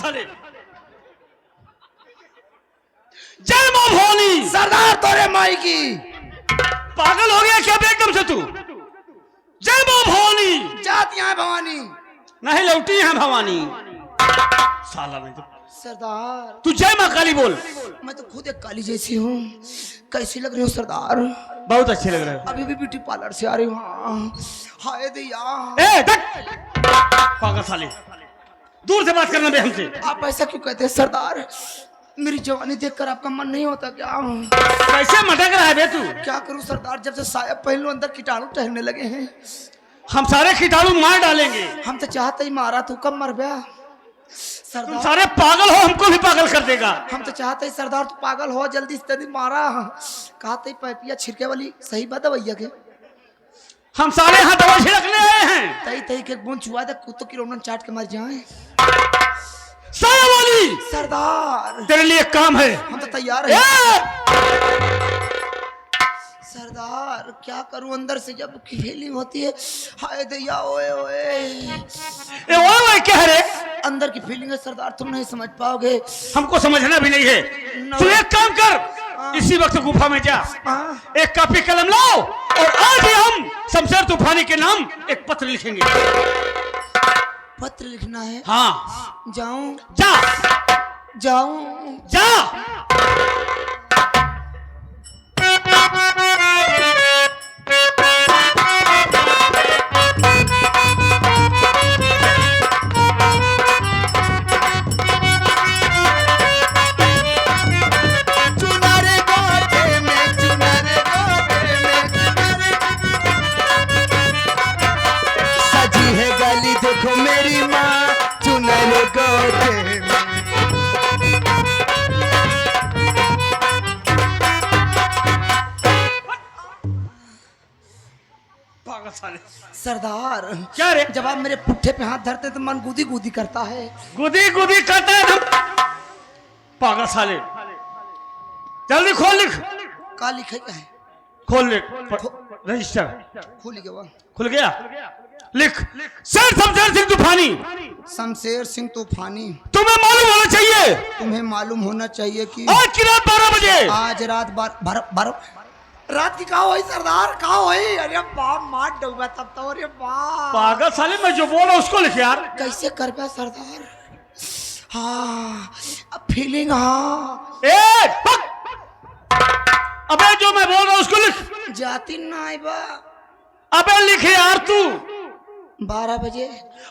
साले। जय मां भवानी। सरदार तोरे माई की। पागल हो गया क्या एकदम से तू? जय मां भवानी। जाती है भवानी। नहीं लौटी है भवानी साला। नहीं तो सरदार तू जय मां काली बोल। मैं तो खुद एक काली जैसी हूँ। कैसी लग रही हो सरदार? बहुत अच्छे लग रहे हो। अभी भी ब्यूटी पार्लर से आ रही हूँ। हाय दैया। ए पागल साले, दूर से बात करना बे हमसे। आप ऐसा क्यों कहते हैं सरदार? मेरी जवानी देखकर आपका मन नहीं होता क्या? कैसे मटक रहा है बे तू? क्या करूं सरदार, जब से साया पहन लो अंदर कीटाणु टहलने लगे हैं। हम सारे कीटाणु मार डालेंगे। हम तो चाहते ही मारा, तू कब मर गया तुम सरदार? सारे पागल हो, हमको भी पागल कर देगा। हम तो चाहते ही सरदार तू पागल हो, जल्दी से जल्दी मारा। कहते ही पैपिया छिड़के वाली सही बात है भैया के। हम सारे यहाँ दवा छिड़कने आए हैं। तई तई के बूंद छुआ दे, कुत्तों की रोमन चाट के मर जाए। साया वाली सरदार तेरे लिए एक काम है। हम तो तैयार हैं सरदार। क्या करूं, अंदर से जब फीलिंग होती है हाय दैया। ओए ओए क्या है रे? अंदर की फीलिंग है सरदार, तुम नहीं समझ पाओगे। हमको समझना भी नहीं है। तू एक काम कर, इसी वक्त गुफा में जा, एक कॉपी कलम लाओ और आज ही हम शमशेर तूफानी के नाम एक पत्र लिखेंगे। पत्र लिखना है? हाँ। जाऊं? जाऊं जा। देखो मेरी माँ चुनर गोटे में। पागल साले। सरदार क्या रे? जब आप मेरे पुट्ठे पे हाथ धरते तो मन गुदी गुदी करता है। गुदी गुदी करता है। पागल साले, जल्दी खोल लिख। का लिखे है? खोल लिख रजिस्टर। खुल गया। खुल गया? लिख सर शमशेर सिंह तूफानी। शमशेर सिंह तूफानी। तुम्हें मालूम होना चाहिए। तुम्हें मालूम होना चाहिए कि आज की रात 12 बजे। आज रात 12 रात की कहा हुई सरदार? कहा हुई? अरे बाप मार डूबा तब तो। अरे बाप पागल साले, मैं जो बोल रहा हूँ उसको लिख यार। कैसे कर पाया सरदार? हाँ फीलिंग। हाँ अबे जो मैं बोल रहा हूँ उसको लिख। जाती नाई बा। अबे लिखे यार तू। 12 बजे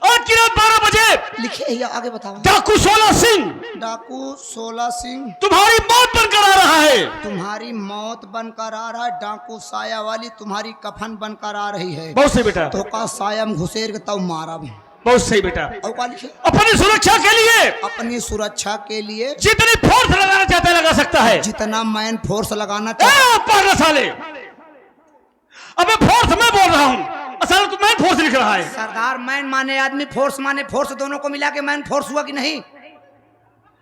आज की रात 12 बजे लिखे या आगे बताओ। डाकू 16 सिंह। डाकू 16 सिंह तुम्हारी मौत बनकर आ रहा है। तुम्हारी मौत बनकर आ रहा है। डाकू साया वाली तुम्हारी कफन बनकर आ रही है। बहुत सही बेटा। तो का साया में घुसेर के तब मारा। बहुत सही बेटा। और का लिखे? अपनी सुरक्षा के लिए, अपनी सुरक्षा के लिए जितनी फोर्स लगाना चाहता है लगा सकता है। जितना मैन फोर्स लगाना चाहता। पागल साले, अबे फोर्स मैं बोल रहा हूँ, असल तू मैन फोर्स लिख रहा है। सरदार मैन माने आदमी, फोर्स माने फोर्स, दोनों को मिला के मैन फोर्स हुआ कि नहीं?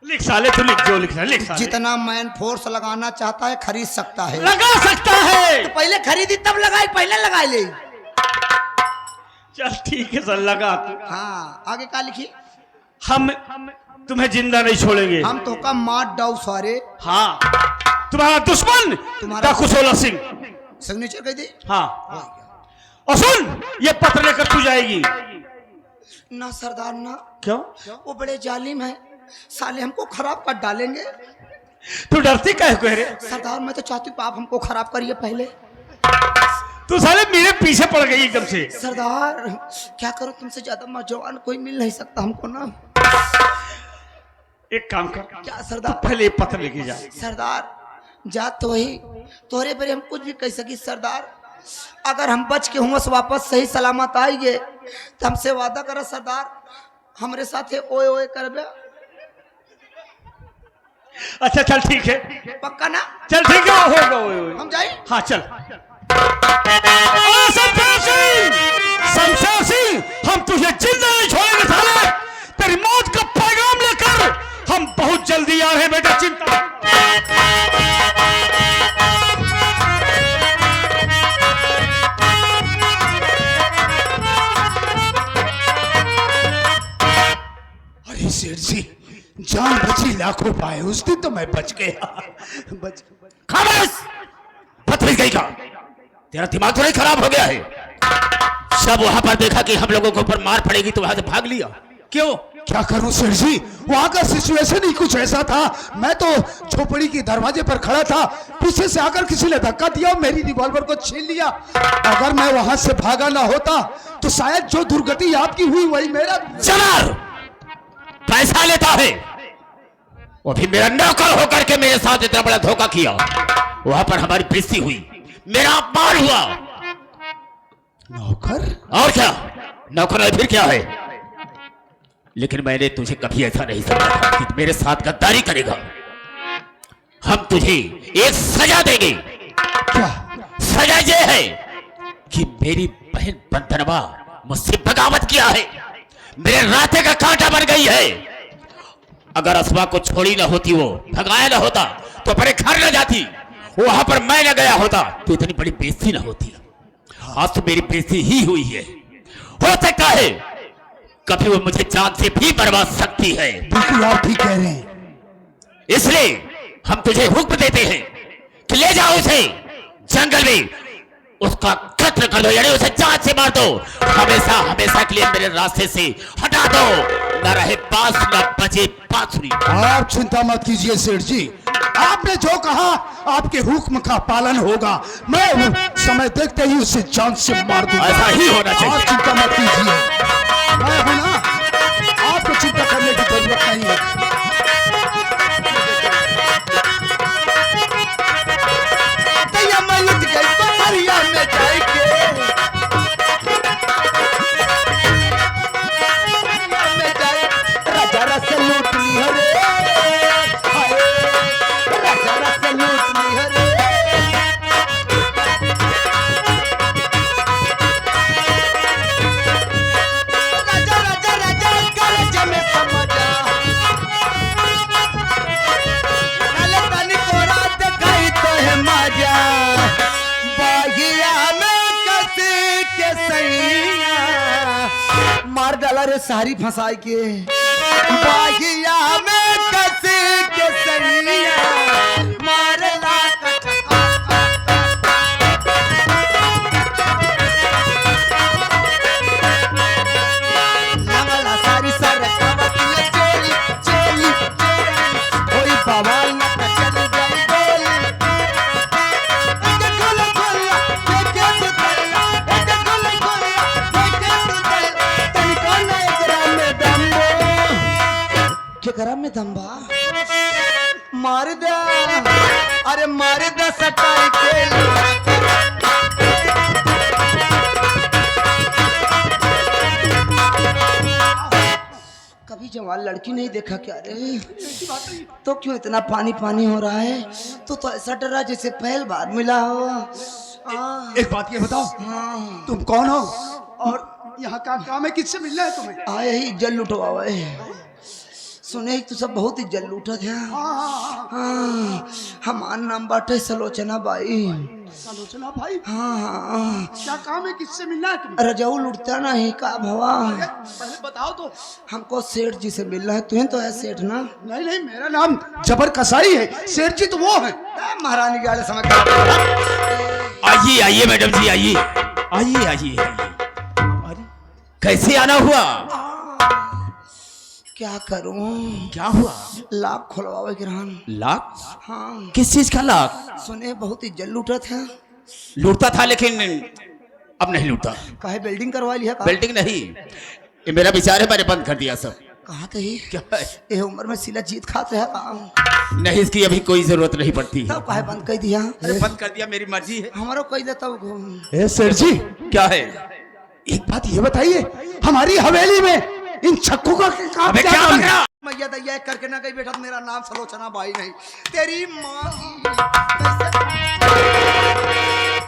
लिख साले, तू लिख जो लिख रहा है लिख साले। जितना मैन फोर्स लगाना चाहता है खरीद सकता है। लगा सकता है। तो पहले खरीदी तब लगाई, पहले लगा ले। चल ठीक है सर, लगा। हाँ आगे क्या लिखी? हम तुम्हें जिंदा नहीं छोड़ेंगे। हम तो का मार डाउ सारे। हाँ, तुम्हारा दुश्मन डाकू 16 सिंह। सिग्नेचर कह दी। हाँ, और सुन, ये पत्र लेकर तू जाएगी। ना सरदार ना। क्यों? वो बड़े जालिम है, साले हमको खराब कर डालेंगे। तू डरती काहे को है रे? सरदार मैं तो चाहती हूँ आप हमको खराब करिए पहले। तू साले मेरे पीछे पड़ गई एकदम से। सरदार क्या करूं, तुमसे ज्यादा नौजवान कोई मिल नहीं सकता हमको ना। एक काम कर। क्या सरदार? पहले पत्र लेके जा। सरदार जा तो वही तोरे पर हम कुछ भी कह सकी सरदार। अगर हम बच के हुआ वापस सही सलामत आएंगे तो हमसे वादा करा सरदार, हमारे साथ ओए ओए करबे। अच्छा चल ठीक है, पक्का ना? चल ठीक है, होगा। हम जाए? हाँ चल। शमशेर सिंह, हम तुझे जिंदा नहीं छोड़ेंगे साले। तेरी मौत का पैगाम लेकर हम बहुत जल्दी आ रहे हैं बेटा, चिंता। अरे सेठ जी, जान बची लाखों पाए, उस दिन तो मैं बच गया। बच खामोश! बदतमीज गई का, तेरा दिमाग तो नहीं खराब हो गया है? जब वहां पर देखा कि हम लोगों के ऊपर मार पड़ेगी तो वहां से भाग लिया, क्यों? क्या करूं सेठ जी, वहां का सिचुएशन ही कुछ ऐसा था। मैं तो झोपड़ी के दरवाजे पर खड़ा था, पीछे से आकर किसी ने धक्का दिया और मेरी रिवॉल्वर को छीन लिया। अगर मैं वहां से भागा ना होता तो शायद जो दुर्गति आपकी हुई वही मेरा। चमार पैसा लेता है, वो भी मेरा नौकर होकर के मेरे साथ इतना बड़ा धोखा किया। वहां पर हमारी बेइज्जती हुई, मेरा अपमान हुआ। नौकर? और क्या, नौकर है फिर क्या है? लेकिन मैंने तुझे कभी ऐसा नहीं समझा था कि तू मेरे साथ गद्दारी करेगा। हम तुझे एक सजा देंगे। क्या सजा ये है कि मेरी बहन बंधनवा मुझसे बगावत किया है, मेरे रास्ते का कांटा बन गई है। अगर असमा को छोड़ी ना होती, वो भगाया ना होता तो अपने घर न जाती, वहां पर मैं न गया होता तो इतनी बड़ी बेइज्जती ना होती। आज तो मेरी बेइज्जती ही हुई है। हो सकता है कभी वो मुझे जान से भी मरवा सकती है। बिल्कुल आप ठीक कह रहे हैं। इसलिए हम तुझे हुक्म देते हैं कि ले जाओ उसे जंगल में, उसका कत्ल कर दो, यानी उसे जान से मार दो। हमेशा हमेशा के लिए मेरे रास्ते से हटा दो, न रहे बांस न बजे बांसुरी। आप चिंता मत कीजिए सेठ जी, आपने जो कहा आपके हुक्म का पालन होगा। मैं समय देखते ही उसे जान से मार दूंगा। ऐसा ही होना चाहिए। आप चिंता मत कीजिए, मैं हूं ना, आपको चिंता करने की जरूरत नहीं है। मार डाला रे सारी फंसाई के बागिया में कसी के सैया मारला लगला सारी सरकावती चोली चोली कोई बवाल न चल गई गोली एक गोला गोला के सुतला एक गोला गोला के सुतला तनिको ना एकरा में दम्बो केकरा में दम्बा मार दे, अरे मार दे सटाई के कभी जवान लड़की नहीं देखा क्या रे? तो क्यों इतना पानी पानी हो रहा है? तो ऐसा डरा जैसे पहली बार मिला हो। एक बात ये बताओ, हाँ। तुम कौन हो और यहाँ का काम है, किससे मिलना है तुम्हें? आए ही इज्जत लुटवावे, सुने तू सब बहुत इज्जत लूटा था। हाँ, हमार नाम बाटे सलोचना बाई। सलोचना भाई? हाँ, क्या काम है, किससे मिलना है तुम्हें? रजाऊ लुटता नहीं का भवा? पहले बताओ तो। हमको सेठ जी से मिलना है। तुम्हें तो है सेठ ना? नहीं नहीं, मेरा नाम जबर कसाई है, सेठ जी तो वो है। महारानी के वाले समय आइए आइए मैडम जी, आइए आइए आइए। अरे कैसे आना हुआ? क्या करूं? क्या हुआ? लाख खुलवावे गिरहन। लाख? हाँ, किस चीज का लाख? सुने बहुत इज्जत लूटा था। लूटता था लेकिन अब नहीं लूटता। काहे बिल्डिंग करवा लिया? बिल्डिंग नहीं, ये मेरा विचार है, मैंने बंद कर दिया सब। कहा थे क्या है? ये उम्र में सिला जीत खाते है काम। नहीं, इसकी अभी कोई जरूरत नहीं पड़ती। तब काहे बंद कर दिया? अरे बंद कर दिया, मेरी मर्जी है। हमारो कह देता ए सेठ जी, क्या है? एक बात ये बताइए, हमारी हवेली में इन छक्कों का काम अबे क्या क्या काम बक है? रहा? मैया दैया करके ना गई बेटा, मेरा नाम सलोचना बाई नहीं, तेरी माँ की।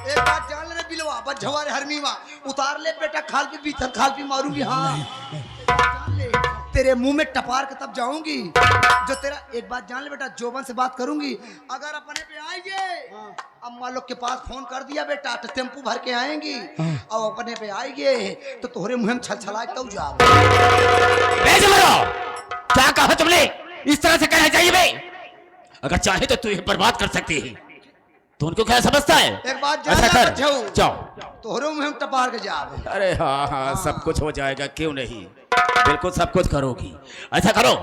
एक बात जान ले बिलवा, बज्झवा रे हरमीवा, उतार ले बेटा, खाल पे भीतर खाल पे मारूंगी। हाँ जान ले, तेरे मुंह में टपार के तब जाऊंगी जो तेरा। एक बात जान ले बेटा, जोबन से बात करूंगी, अगर अपने पे आएंगे, अम्मा लोग के पास फोन कर दिया बेटा, तो टेम्पू भर के आएंगी, और अपने पे आएंगे तो तोहरे मुंह में छल छला तब जाओ। क्या कहा तुमने? इस तरह से कहना चाहिए बे? अगर चाहे तो तू ये बर्बाद कर सकती है, तो उनको क्या समझता है? एक बात ऐसा जान कर, जाओ जाओ। तोहरों में हम टपार के जावे। अरे हाँ हाँ, सब कुछ हो जाएगा, क्यों नहीं, बिल्कुल सब कुछ करोगी। ऐसा करो,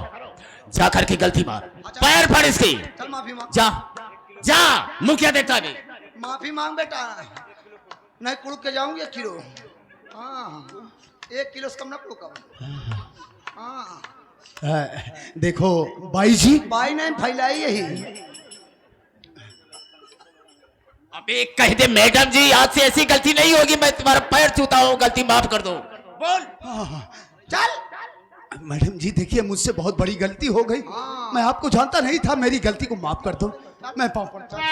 जा करके गलती मार, पैर फाड़ इसकी। चल माफी मांग। जा जा, मुंह क्या देखता है? माफी मांग बेटा, नहीं कुड़ के जाऊंगी 1 किलो। हाँ 1 किलो से कम ना कुड़। हाँ देखो बाई जी, बाई नहीं फैलाई यही। अबे कह दे मैडम जी, आज से ऐसी गलती नहीं होगी, मैं तुम्हारा पैर छूता हूँ, गलती माफ कर दो। बोल। चल मैडम जी देखिए, मुझसे बहुत बड़ी गलती हो गई। मैं आपको जानता नहीं था, मेरी गलती को माफ कर दो। मैं पाँव पड़ता हूं।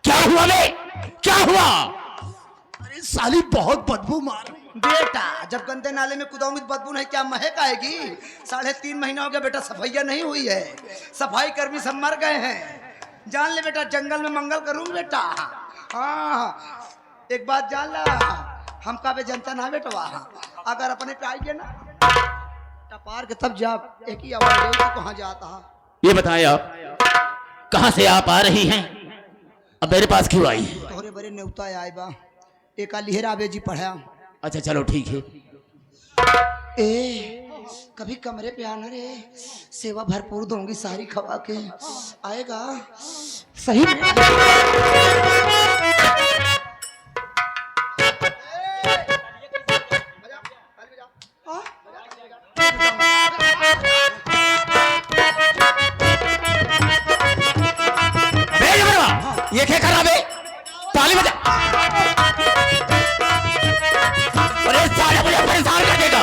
क्या हुआ बे, क्या हुआ? अरे साली बहुत बदबू मार। बेटा, जब गंदे नाले में कूदाऊंगी तो बदबू नहीं क्या महक आएगी? 3.5 महीना हो गया बेटा, सफाइया नहीं हुई है। सफाई कर्मी सब मर गए हैं। जान ले बेटा, जंगल में मंगल करूंगी बेटा। हाँ एक बात जान ला, हम का बे जनता ना बेटवा, अगर अपने पे आइए ना टपार के तब जा, एक ही आवाज देगी तो कहाँ जाता। ये बताएं आप कहां से आप आ रही हैं, अब मेरे पास क्यों आई? तोहरे बड़े न्योता आए बा, एक लिहरा बेजी पढ़ा। अच्छा चलो ठीक है। ए कभी कमरे पे आना रे, सेवा भरपूर दूंगी सारी खवा के। आएगा सही में? ये क्या खराब है? ताली बजा। अरे साले मुझे परेशान कर देगा।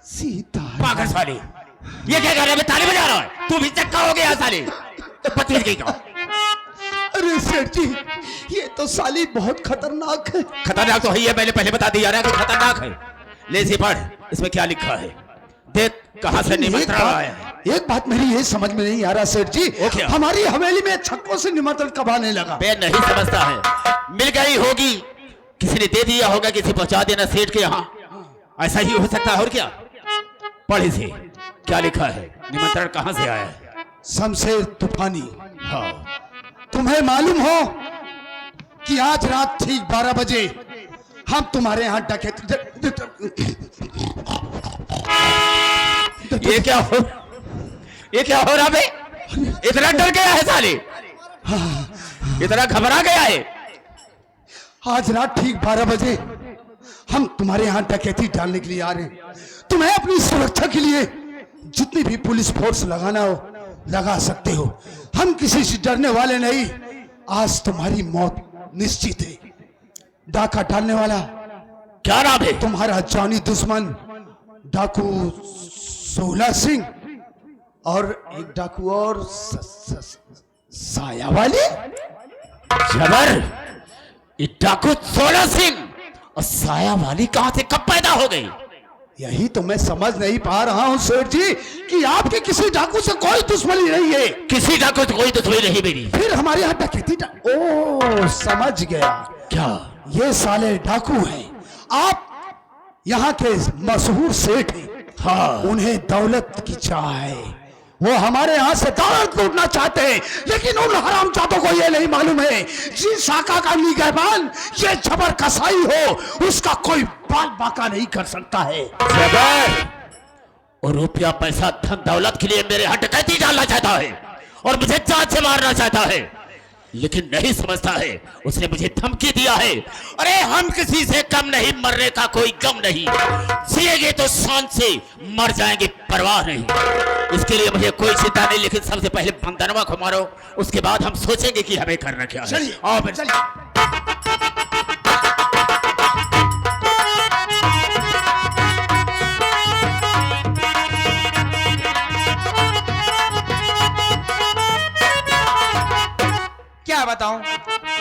सीता पागल साले, ये क्या कर रहा है? ताली बजा रहा है, तू भी चक्का हो गया साले, बदतमीज गई का। अरे सेठ जी, ये तो साली बहुत खतरनाक है। खतरनाक तो है ही है, मैंने पहले बता दिया ना कि खतरनाक है। ले इसे पढ़, इसमें क्या लिखा है देख, कहां से निमंत्रण आया है। एक बात मेरी ये समझ में नहीं आ रहा सेठ जी, हमारी हवेली में छक्कों से निमंत्रण कब आने लगा? बे नहीं समझता है, मिल गई होगी, किसी ने दे दिया होगा, किसी पहुंचा देना सेठ के यहाँ, ऐसा ही हो सकता है। और क्या, पढ़ इसे, क्या लिखा है, निमंत्रण कहां से आया है? शमशेर तूफानी। हाँ, तुम्हें मालूम हो कि आज रात ठीक 12 बजे हम तुम्हारे यहाँ डकैती। ये क्या हो रहा बे? इतना डर गया है साले, इतना घबरा गया है? आज रात ठीक 12 बजे हम तुम्हारे यहाँ डकैती डालने के लिए आ रहे हैं। तुम्हें अपनी सुरक्षा के लिए जितनी भी पुलिस फोर्स लगाना हो लगा सकते हो, हम किसी से डरने वाले नहीं। आज तुम्हारी मौत निश्चित है। डाका डालने वाला क्या नाम है? तुम्हारा जानी दुश्मन डाकू सोला सिंह, और एक डाकू और साया वाली। जबर, ये डाकू सोला सिंह और साया वाली कहां से कब पैदा हो गई? यही तो मैं समझ नहीं पा रहा हूँ सेठ जी कि आपके किसी डाकू से कोई दुश्मनी नहीं है। किसी डाकू से कोई दुश्मनी नहीं मेरी। फिर हमारे यहाँ डकैती ओ समझ गया, क्या ये साले डाकू हैं। आप यहाँ के मशहूर सेठ हैं। हाँ, उन्हें दौलत की चाह है, वो हमारे यहाँ से दौलत लूटना चाहते हैं, लेकिन उन हरामजादों को ये नहीं मालूम है जिस शाखा का निगहबान ये जबर कसाई हो, उसका कोई बाल बाका नहीं कर सकता है। जबर, और रुपया पैसा धन दौलत के लिए मेरे यहाँ डकैती डालना चाहता है और मुझे जान से मारना चाहता है, लेकिन नहीं समझता है, उसने मुझे धमकी दिया है। अरे हम किसी से कम नहीं, मरने का कोई गम नहीं, जिएंगे तो शान से, मर जाएंगे परवाह नहीं। इसके लिए मुझे कोई चिंता नहीं, लेकिन सबसे पहले बंदनवा को मारो, उसके बाद हम सोचेंगे कि हमें करना क्या है। चलिए, आओ फिर। क्या बताऊं,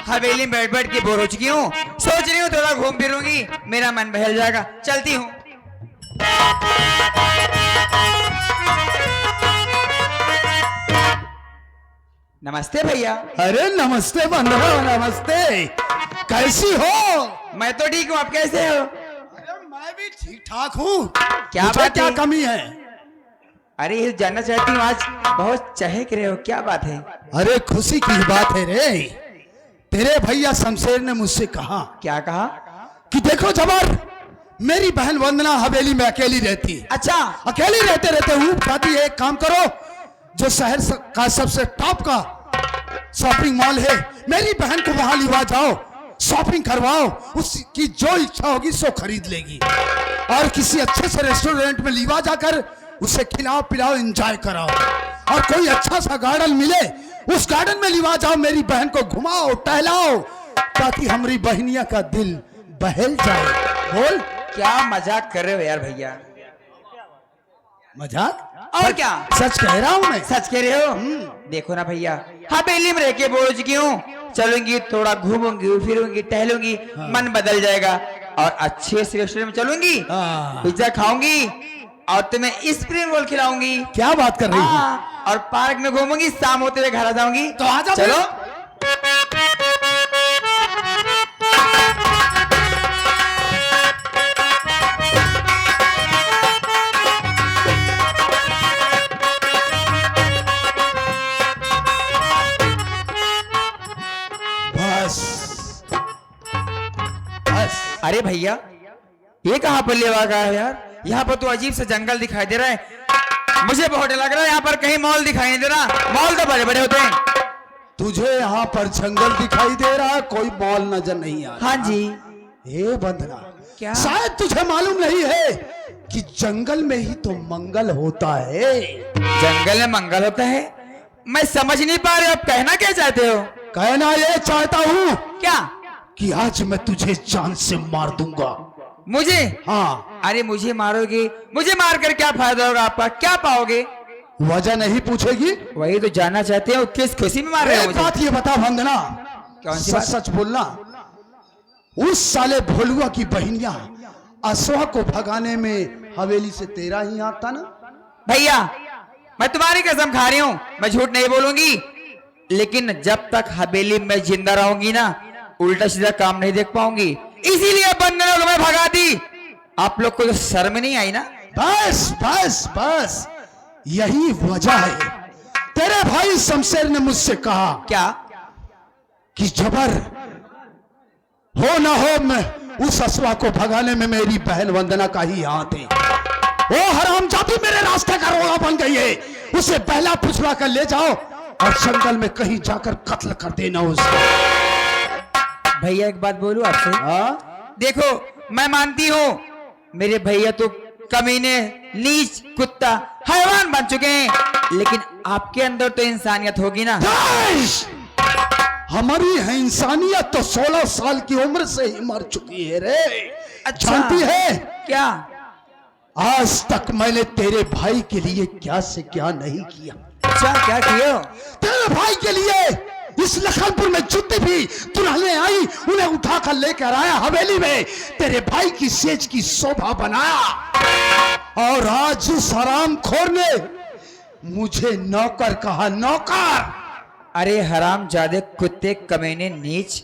हवेली में बैठ बैठ के बोर हो चुकी हूँ, सोच रही हूँ थोड़ा घूम फिरूंगी, मेरा मन बहल जाएगा, चलती हूँ। नमस्ते भैया। अरे नमस्ते बंधुआ, नमस्ते। कैसी हो? मैं तो ठीक हूँ, आप कैसे हो? अरे मैं भी ठीक ठाक हूँ। क्या मुझे बात क्या है? कमी है? अरे ये जानना चाहती हूँ, आज बहुत चहक रहे हो, क्या बात है? अरे खुशी की बात है रे। तेरे भैया शमशेर ने मुझसे कहा क्या कहा? कि देखो जबर, मेरी बहन वंदना हवेली में अकेली रहती। अच्छा, अकेली रहते रहते हूँ कहती है, एक काम करो, जो शहर का सबसे टॉप का शॉपिंग मॉल है, मेरी बहन को वहां लिवा जाओ, शॉपिंग करवाओ, उसकी जो इच्छा होगी सो खरीद लेगी। और किसी अच्छे से रेस्टोरेंट में लिवा जाकर उसे खिलाओ पिलाओ, एंजॉय कराओ। और कोई अच्छा सा गार्डन मिले, उस गार्डन में लिवा जाओ, मेरी बहन को घुमाओ टहलाओ, ताकि हमारी बहनिया का दिल बहल जाए। बोल, क्या मजाक कर रहे हो यार भैया? मजाक? और क्या, सच कह रहा हूं मैं। सच कह रहे हो? देखो ना भैया, हवेली में रह के बोल चुकी हूँ, चलूंगी, थोड़ा घूमूंगी फिरूंगी टहलूंगी, मन बदल जाएगा। और अच्छे से रेस्टोरेंट में चलूंगी, पिज्जा खाऊंगी और तुम्हें स्प्रिंग रोल खिलाऊंगी। क्या बात कर रही है? और पार्क में घूमूंगी, शाम होते हुए घर आ जाऊंगी। तो आ जाओ। चलो। बस बस। अरे भैया, ये कहाँ पर लेवा गया है यार? यहाँ पर तो अजीब सा जंगल दिखाई दे रहा है, मुझे बहुत डर लग रहा है। यहाँ पर कहीं मॉल दिखाई नहीं दे रहा, मॉल तो बड़े बड़े होते हैं। तुझे यहाँ पर जंगल दिखाई दे रहा है, कोई मॉल नजर नहीं आ रहा। हाँ जी। ए बंधना, क्या? शायद तुझे मालूम नहीं है कि जंगल में ही तो मंगल होता है। जंगल में मंगल होता है? मैं समझ नहीं पा रहे, आप कहना क्या चाहते हो? कहना ये चाहता हूँ क्या? कि आज मैं तुझे जान से मार दूंगा। मुझे? हाँ। अरे मुझे मारोगे? मुझे मारकर क्या फायदा होगा आपका? क्या पाओगे? वजह नहीं पूछेगी? वही तो जानना चाहते हो, किस खुशी में मार रहे हो एक मुझे? बात ये बता वंदना, कौन सी सच बात? सच बोलना, उस साले भोलुआ की बहनिया अश्वा को भगाने में हवेली से तेरा ही हाथ था ना? भैया, मैं तुम्हारी कसम खा रही हूँ, मैं झूठ नहीं बोलूंगी। लेकिन जब तक हवेली में जिंदा रहूंगी ना, उल्टा सीधा काम नहीं देख पाऊंगी, इसीलिए बंदर को मैं भगा दी। आप लोग को तो शर्म नहीं आई ना? बस बस बस, यही वजह है। तेरे भाई शमशेर ने मुझसे कहा क्या? कि जबर हो ना हो, मैं उस अश्वा को भगाने में मेरी बहन वंदना का ही हाथ है। वो हरामजादी मेरे रास्ते का रोड़ा बन गई है, उसे पहला पुछला कर ले जाओ और जंगल में कहीं जाकर कत्ल कर देना उसको। भैया एक बात बोलूं आपसे? हाँ? देखो, मैं मानती हूँ मेरे भैया तो कमीने, नीच, कुत्ता, हैवान बन चुके हैं, लेकिन आपके अंदर तो इंसानियत होगी ना? हमारी है इंसानियत तो 16 साल की उम्र से ही मर चुकी है रे। अच्छा। जानती है क्या? आज तक मैंने तेरे भाई के लिए क्या से क्या नहीं किया। अच्छा, क्या किया? तेरे भाई के लिए इस लखनपुर में जितनी भी दुल्हनें आई, उन्हें उठाकर लेकर आया हवेली में, तेरे भाई की सेज की शोभा बनाया। और आज उस हरामखोर ने मुझे नौकर कहा, नौकर। अरे हरामजादे, कुत्ते, कमीने, नीच,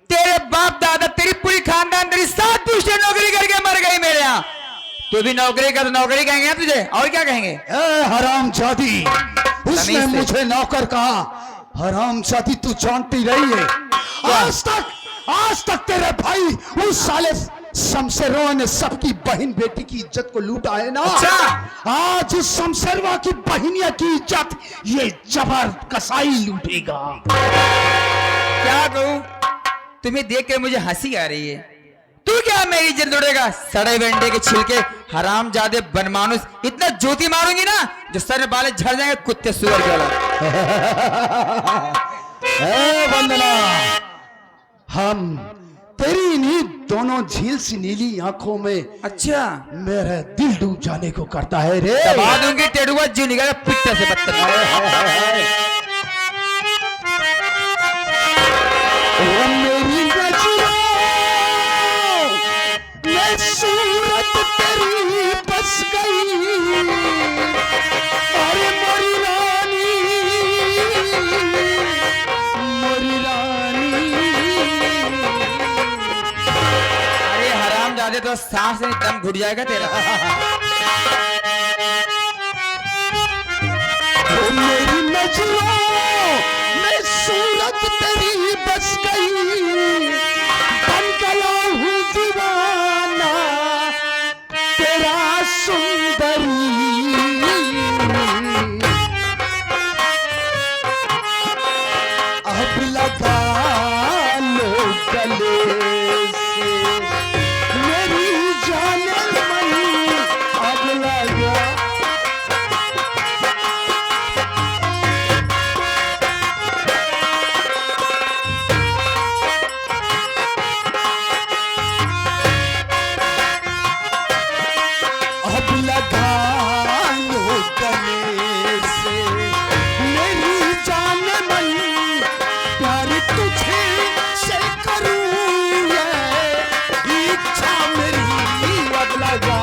तेरे बाप दादा, तेरी पूरी खानदान, तेरी 7 पुश्तें नौकरी करके मर गई मेरे यहाँ। तू भी नौकरी कर, नौकरी कहेंगे ना तुझे, और क्या कहेंगे? ए हरामजादी, उसने तमीज से। मुझे नौकर कहा। हरामजादी, तू जानती रही है, आज तक तेरे भाई उस साले शमशेरवा ने सबकी बहन बेटी की इज्जत को लूटा है ना? अच्छा। आज उस शमशेरवा की बहनिया की इज्जत ये जबर कसाई लूटेगा। क्या कहूं, तुम्हें देख के मुझे हंसी आ रही है। तू क्या मेरी इज्जत लूटेगा? सड़े बेंडे के छिलके, हरामजादे, बनमानुस, इतना जोती मारूंगी ना जो सर में बाल झड़ जाएंगे, कुत्ते सुअर के अलग। ए वंदना, हम तेरी इन्हीं दोनों झील सी नीली आंखों में अच्छा, मेरा दिल डूब जाने को करता है रे। दबा दूंगी टेढ़ुआ, जीव निकालेगा पिट्टे से बत्तर। ओ मेरी नजरों में सूरत तेरी बस गई, अरे मोरी रानी तो सांस में दम घुट जाएगा तेरा। ओ मेरी नजरों में सूरत तेरी बस गई, बन गया हूँ दीवाना तेरा सुंदरी। अब लगा लो गले से मेरी जान मन, अब लगा। अब लगा लो गले से मेरी जान मन, प्यार तुझे से करूं ये इच्छा मेरी। अब लगा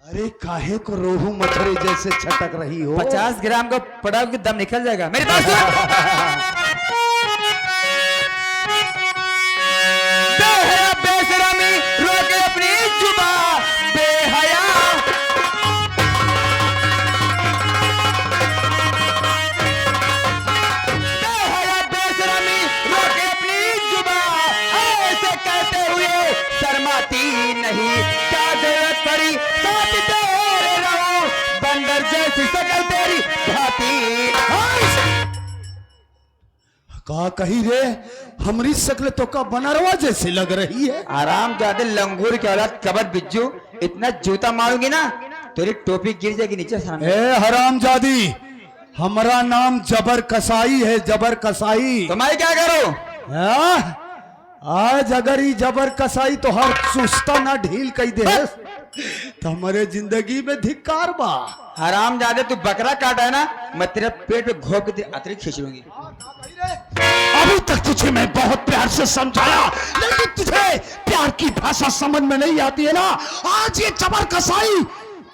अरे काहे को रोहू मछली जैसे छटक रही हो? 50 ग्राम का पड़ा कि दम निकल जाएगा। मेरी बात सुन। बेहया बेशरमी रोके अपनी जुबान, बेहया। बेहया बेशरमी रोके अपनी जुबान, ऐसे कहते हुए शर्माती नहीं। क्या जरूरत पड़ी साथ तेरे रहो, बंदर जैसी शकल तेरी भाती। का कही रे, हमारी शक्ल तो का बनरवा जैसे लग रही है। आराम जाते लंगूर के औलाद कबर बिज्जू, इतना जूता मारूंगी ना तेरी टोपी गिर जाएगी नीचे सामने। ए हरामजादी, हमारा नाम जबर कसाई है, जबर कसाई। तो मैं क्या करूं? हाँ? आज अगर ही जबर कसाई तो हर सुस्ता ना ढील कही दे तो हमारे जिंदगी में धिक्कार बा। हराम जादे तू बकरा काटा है ना, मैं तेरे पेट पे घोप के तेरी अतरी खींच लूंगी। अभी तक तुझे मैं बहुत प्यार से समझाया, लेकिन तुझे प्यार की भाषा समझ में नहीं आती है ना। आज ये जबर कसाई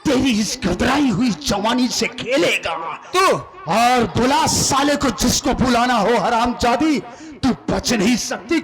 तेरी इस गदराई हुई जवानी से खेलेगा तू। और बुला साले को जिसको बुलाना हो हरामजादी, तू बच नहीं सकती।